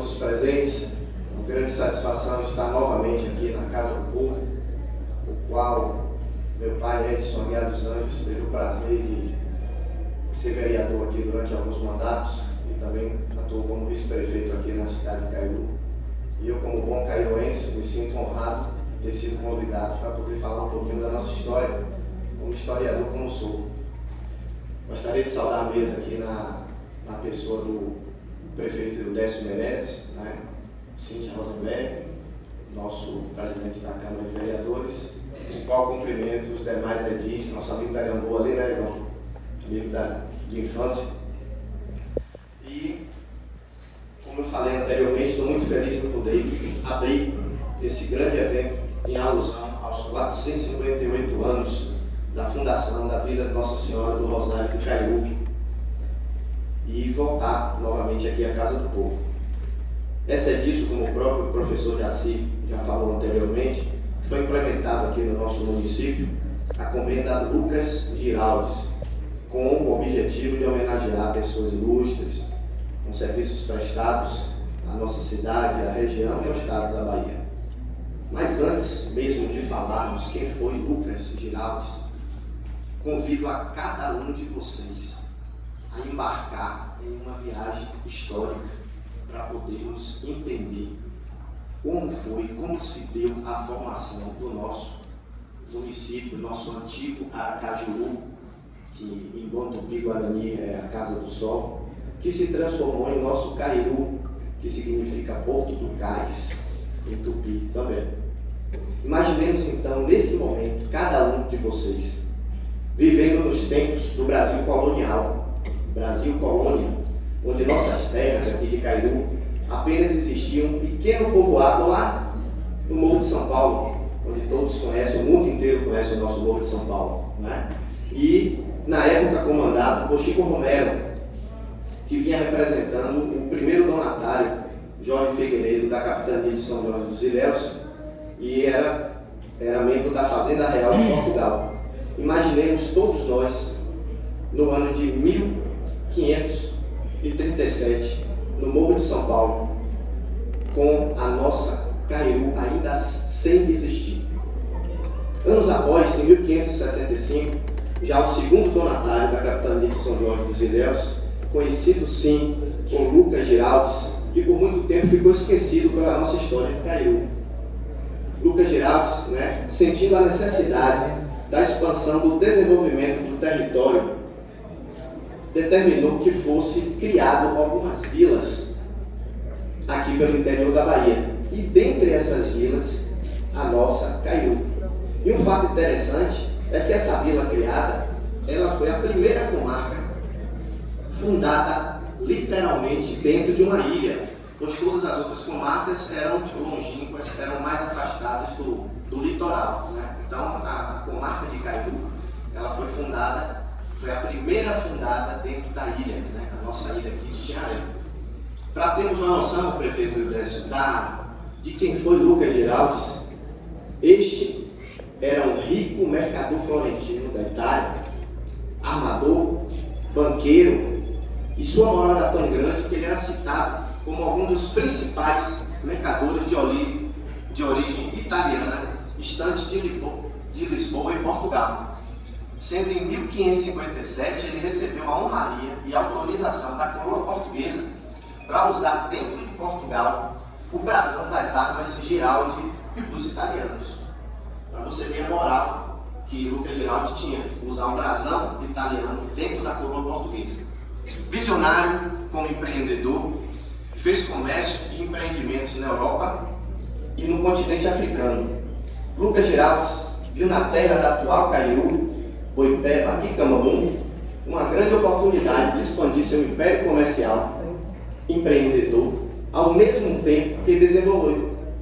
todos presentes. Uma grande satisfação estar novamente aqui na Casa do Povo, o qual meu pai Edson Aguiar dos Anjos teve o prazer de ser vereador aqui durante alguns mandatos e também atuou como vice-prefeito aqui na cidade de Caiuru. E eu, como bom caiuense, me sinto honrado de ter sido convidado para poder falar um pouquinho da nossa história, como historiador como sou. Gostaria de saudar a mesa aqui na pessoa do prefeito Décio Meirelles, Cíntia Rosenberg, nosso presidente da Câmara de Vereadores, o qual cumprimento os demais edis, nosso amigo da Gamboa ali, né, João? Amigo de infância. E, como eu falei anteriormente, estou muito feliz de poder abrir esse grande evento em alusão aos 458 anos da fundação da Vila de Nossa Senhora do Rosário de Caiuru e voltar novamente aqui à Casa do Povo. Essa é disso, como o próprio professor Jaci já falou anteriormente, que foi implementado aqui no nosso município a comenda Lucas Giraldes, com o objetivo de homenagear pessoas ilustres, com serviços prestados à nossa cidade, à região e ao estado da Bahia. Mas antes mesmo de falarmos quem foi Lucas Giraldes, convido a cada um de vocês a embarcar em uma viagem histórica para podermos entender como foi, como se deu a formação do nosso município, nosso antigo Aracajuru, que em Bom Tupi-Guarani é a Casa do Sol, que se transformou em nosso Caiuru, que significa Porto do Cais, em Tupi também. Imaginemos então, nesse momento, cada um de vocês vivendo nos tempos do Brasil colonial, Brasil colônia, onde nossas terras aqui de Caiuru apenas existia um pequeno povoado lá no Morro de São Paulo, onde todos conhecem, o mundo inteiro conhece o nosso Morro de São Paulo, né? E na época comandado por Chico Romero, que vinha representando o primeiro donatário, Jorge Figueiredo, da capitania de São Jorge dos Ilhéus, e era membro da Fazenda Real de Portugal. Imaginemos todos nós, no ano de 1537, no Morro de São Paulo, com a nossa Caiuru ainda sem existir. Anos após, em 1565, já o segundo donatário da capitania de São Jorge dos Ilhéus, conhecido sim como Lucas Giraldes, que por muito tempo ficou esquecido pela nossa história de Caiuru. Lucas Giraldes, sentindo a necessidade da expansão do desenvolvimento do território, determinou que fosse criado algumas vilas aqui pelo interior da Bahia. E dentre essas vilas, a nossa Caiuru. E um fato interessante é que essa vila criada, ela foi a primeira comarca fundada literalmente dentro de uma ilha, pois todas as outras comarcas eram longínquas, eram mais afastadas do litoral, Então, a comarca de Caiuru, ela foi a primeira fundada dentro da ilha, a nossa ilha aqui de Tiaré. Para termos uma noção, prefeito Décio, de quem foi Lucas Giraldes, este era um rico mercador florentino da Itália, armador, banqueiro, e sua moral era tão grande que ele era citado como algum dos principais mercadores de origem italiana, estantes de Lisboa e Portugal. Sendo em 1557, ele recebeu a honraria e a autorização da coroa portuguesa para usar dentro de Portugal o brasão das armas Giraldi dos italianos. Para você ver a moral que Lucas Giraldi tinha, usar um brasão italiano dentro da coroa portuguesa. Visionário como empreendedor, fez comércio e empreendimentos na Europa e no continente africano. Lucas Giraldes viu na terra da atual Caiuru, Boipeba e Camamu uma grande oportunidade de expandir seu império comercial, empreendedor, ao mesmo tempo que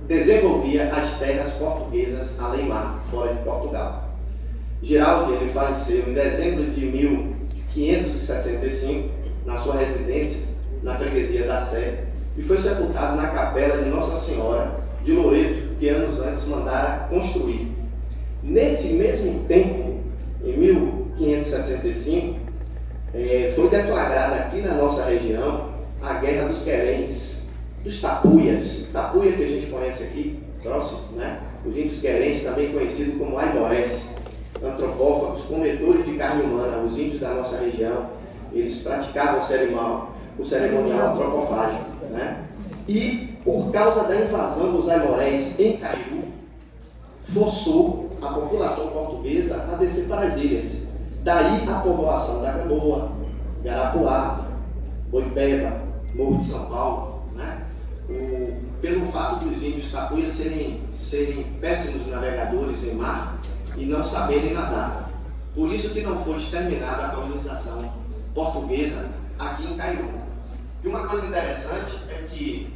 desenvolvia as terras portuguesas além-mar, fora de Portugal. Giraldi, ele faleceu em dezembro de 1565, na sua residência, na freguesia da Sé, e foi sepultado na capela de Nossa Senhora de Loreto, que anos antes mandara construir. Nesse mesmo tempo, em 1565, foi deflagrada aqui na nossa região a Guerra dos Querentes, dos tapuias, tapuia que a gente conhece aqui, próximo, né? Os índios querenses, também conhecidos como aimorés, antropófagos, comedores de carne humana. Os índios da nossa região, eles praticavam o cerimonial antropofágico, né? E por causa da invasão dos aimorés em Cairu, forçou a população portuguesa a descer para as ilhas. Daí a povoação da Gamboa, Garapuá, Boipeba, Morro de São Paulo, né? Pelo fato dos índios tapuias serem péssimos navegadores em mar e não saberem nadar. Por isso que não foi exterminada a colonização portuguesa aqui em Cairu. E uma coisa interessante é que,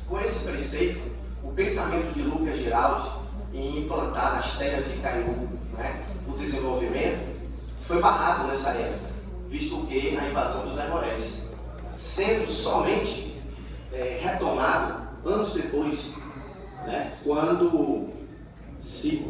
com esse preceito, o pensamento de Lucas Giraldi em implantar nas terras de Cairu, né, o desenvolvimento, foi barrado nessa época, visto que a invasão dos aimorés, sendo somente retomado anos depois, né, quando se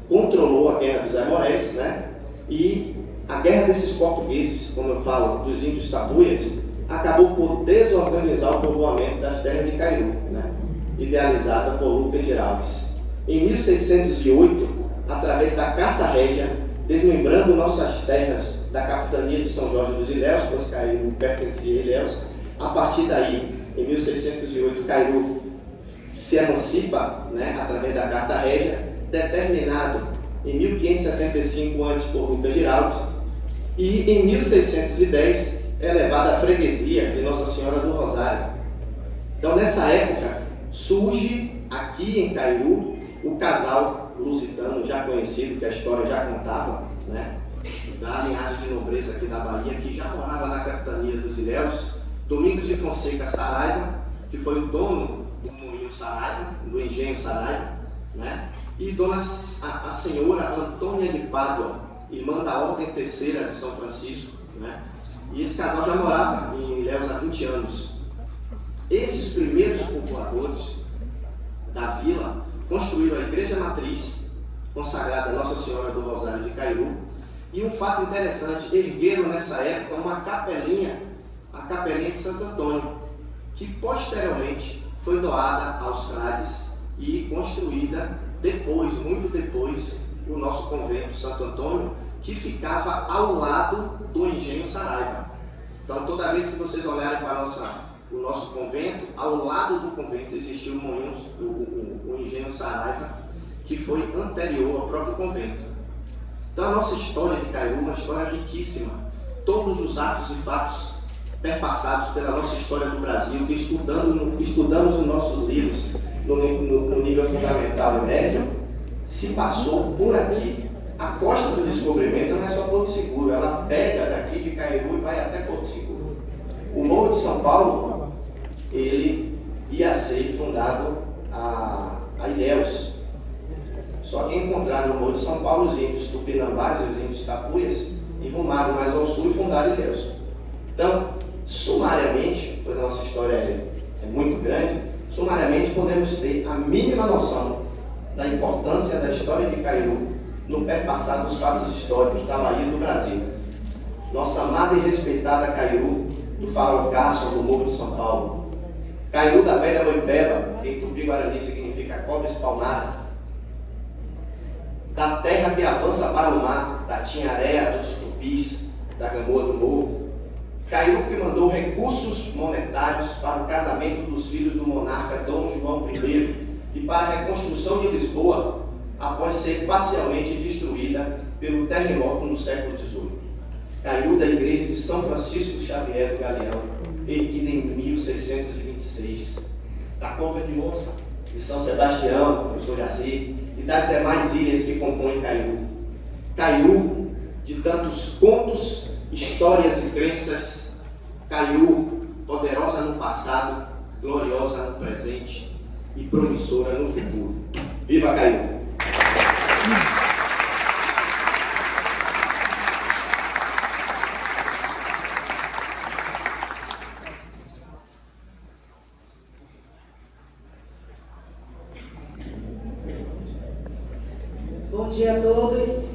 controlou a guerra dos aimorés, né, e a guerra desses portugueses, como eu falo, dos índios tapuias, acabou por desorganizar o povoamento das terras de Cairu, né, idealizada por Lucas Giraldes. Em 1608, através da Carta Régia, desmembrando nossas terras da capitania de São Jorge dos Ilhéus, pois Cairu pertencia a Ilhéus, a partir daí, em 1608, Cairu se emancipa, né, através da Carta Régia, determinado em 1565 antes por Lucas Giraldes, e em 1610 é levada à freguesia de Nossa Senhora do Rosário. Então, nessa época, surge aqui em Cairu o casal lusitano, já conhecido, que a história já contava, né, da linhagem de nobreza aqui da Bahia, que já morava na capitania dos Ilhéus, Domingos de Fonseca Saraiva, que foi o dono do moinho Saraiva, do engenho Saraiva, né, e a senhora Antônia de Pádua, irmã da Ordem Terceira de São Francisco, né, e esse casal já morava em Ilhéus há 20 anos. Esses primeiros povoadores da vila construíram a igreja matriz, consagrada a Nossa Senhora do Rosário de Cairu, e um fato interessante, ergueram nessa época uma capelinha, a capelinha de Santo Antônio, que posteriormente foi doada aos frades e construída depois, muito depois, o nosso convento Santo Antônio, que ficava ao lado do engenho Saraiva. Então, toda vez que vocês olharem para o nosso convento, ao lado do convento existiu o engenho Saraiva, que foi anterior ao próprio convento. Então, a nossa história de Cairu é uma história riquíssima. Todos os atos e fatos perpassados pela nossa história do Brasil, que estudamos nos nossos livros, no nível fundamental e médio, se passou por aqui. A costa do descobrimento não é só Porto Seguro, ela pega daqui de Cairu e vai até Porto Seguro. O Morro de São Paulo, ele ia ser fundado a Ilhéus. Só que encontraram no Morro de São Paulo os índios tupinambás e os índios tapuias e rumaram mais ao sul e fundaram Ilhéus. Então, sumariamente, pois a nossa história é muito grande, sumariamente podemos ter a mínima noção da importância da história de Cairu no perpassar dos fatos históricos da Bahia e do Brasil. Nossa amada e respeitada Cairu, do Farol Cássio do Morro de São Paulo. Cairu da velha Boipeba, que em Tupi-Guarani significa cobre espalnada. Da terra que avança para o mar, da Tinharéia, dos Tupis, da Gamboa do Morro. Cairu que mandou recursos monetários para o casamento dos filhos do monarca Dom João I e para a reconstrução de Lisboa, após ser parcialmente destruída pelo terremoto no século XVIII. Cairu da igreja de São Francisco Xavier do Galeão, erguida em 1626. Da Cova de Onça, de São Sebastião, professor Jaci, e das demais ilhas que compõem Cairu. Cairu de tantos contos, histórias e crenças. Cairu poderosa no passado, gloriosa no presente e promissora no futuro. Viva Cairu! Bom dia a todos.